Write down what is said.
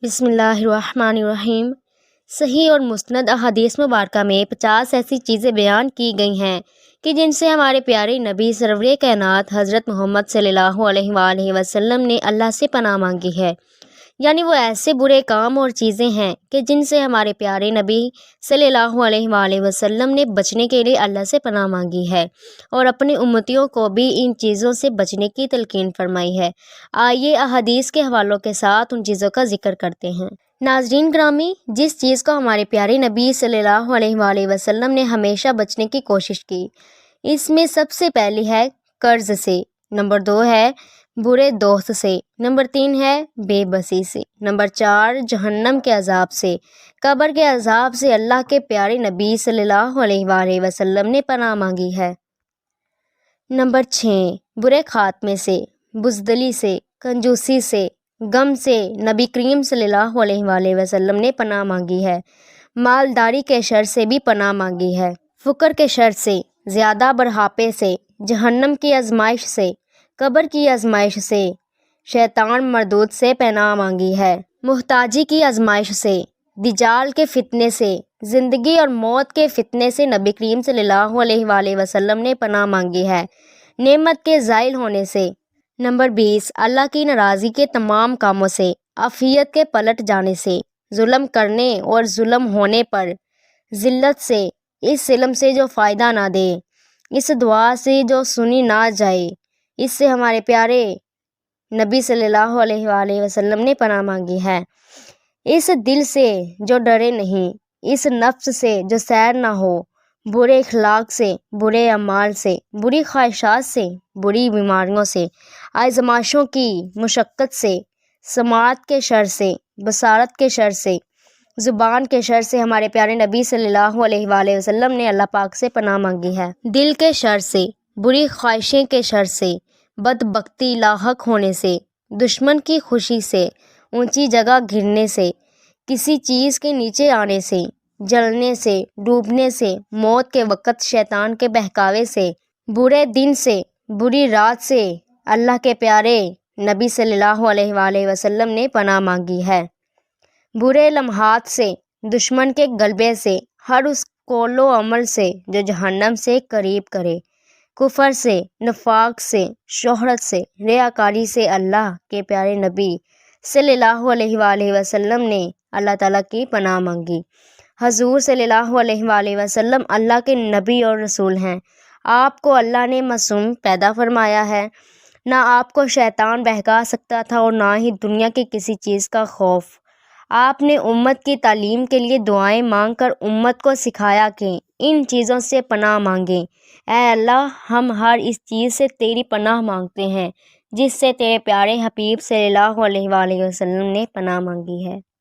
بسم اللہ الرحمن الرحیم۔ صحیح اور مستند احادیث مبارکہ میں 50 ایسی چیزیں بیان کی گئی ہیں کہ جن سے ہمارے پیارے نبی سرور کائنات حضرت محمد صلی اللہ علیہ وآلہ وسلم نے اللہ سے پناہ مانگی ہے، یعنی وہ ایسے برے کام اور چیزیں ہیں کہ جن سے ہمارے پیارے نبی صلی اللہ علیہ وآلہ وسلم نے بچنے کے لیے اللہ سے پناہ مانگی ہے اور اپنے امتیوں کو بھی ان چیزوں سے بچنے کی تلقین فرمائی ہے۔ آئیے احادیث کے حوالوں کے ساتھ ان چیزوں کا ذکر کرتے ہیں۔ ناظرین گرامی، جس چیز کو ہمارے پیارے نبی صلی اللہ علیہ وآلہ وسلم نے ہمیشہ بچنے کی کوشش کی، اس میں سب سے پہلی ہے قرض سے، نمبر 2 ہے برے دوست سے، نمبر 3 ہے بے بسی سے، نمبر 4 جہنم کے عذاب سے، قبر کے عذاب سے اللہ کے پیارے نبی صلی اللہ علیہ وآلہ وسلم نے پناہ مانگی ہے۔ نمبر 6 برے خاتمے سے، بزدلی سے، کنجوسی سے، غم سے نبی کریم صلی اللہ علیہ وآلہ وسلم نے پناہ مانگی ہے۔ مالداری کے شر سے بھی پناہ مانگی ہے، فقر کے شر سے، زیادہ بڑھاپے سے، جہنم کی آزمائش سے، قبر کی آزمائش سے، شیطان مردود سے پناہ مانگی ہے، محتاجی کی آزمائش سے، دجال کے فتنے سے، زندگی اور موت کے فتنے سے نبی کریم صلی اللہ علیہ وآلہ وسلم نے پناہ مانگی ہے، نعمت کے زائل ہونے سے، نمبر 20 اللہ کی ناراضی کے تمام کاموں سے، عافیت کے پلٹ جانے سے، ظلم کرنے اور ظلم ہونے پر، ذلت سے، اس علم سے جو فائدہ نہ دے، اس دعا سے جو سنی نہ جائے، اس سے ہمارے پیارے نبی صلی اللہ علیہ وآلہ وسلم نے پناہ مانگی ہے، اس دل سے جو ڈرے نہیں، اس نفس سے جو سیر نہ ہو، برے اخلاق سے، برے اعمال سے، بری خواہشات سے، بری بیماریوں سے، آزمائشوں کی مشقت سے، سماعت کے شر سے، بصارت کے شر سے، زبان کے شر سے ہمارے پیارے نبی صلی اللہ علیہ وآلہ وسلم نے اللہ پاک سے پناہ مانگی ہے، دل کے شر سے، بری خواہشیں کے شر سے، بدبختی لاحق ہونے سے، دشمن کی خوشی سے، اونچی جگہ گرنے سے، کسی چیز کے نیچے آنے سے، جلنے سے، ڈوبنے سے، موت کے وقت شیطان کے بہکاوے سے، برے دن سے، بری رات سے اللہ کے پیارے نبی صلی اللہ علیہ وآلہ وسلم نے پناہ مانگی ہے، برے لمحات سے، دشمن کے غلبے سے، ہر اس قول و عمل سے جو جہنم سے قریب کرے، کفر سے، نفاق سے، شہرت سے، ریاکاری سے اللہ کے پیارے نبی صلی اللہ علیہ وآلہ وسلم نے اللہ تعالیٰ کی پناہ مانگی۔ حضور صلی اللہ علیہ وآلہ وسلم اللہ کے نبی اور رسول ہیں، آپ کو اللہ نے معصوم پیدا فرمایا ہے، نہ آپ کو شیطان بہکا سکتا تھا اور نہ ہی دنیا کی کسی چیز کا خوف۔ آپ نے امت کی تعلیم کے لیے دعائیں مانگ کر امت کو سکھایا کہ ان چیزوں سے پناہ مانگیں۔ اے اللہ، ہم ہر اس چیز سے تیری پناہ مانگتے ہیں جس سے تیرے پیارے حبیب صلی اللہ علیہ وآلہ وسلم نے پناہ مانگی ہے۔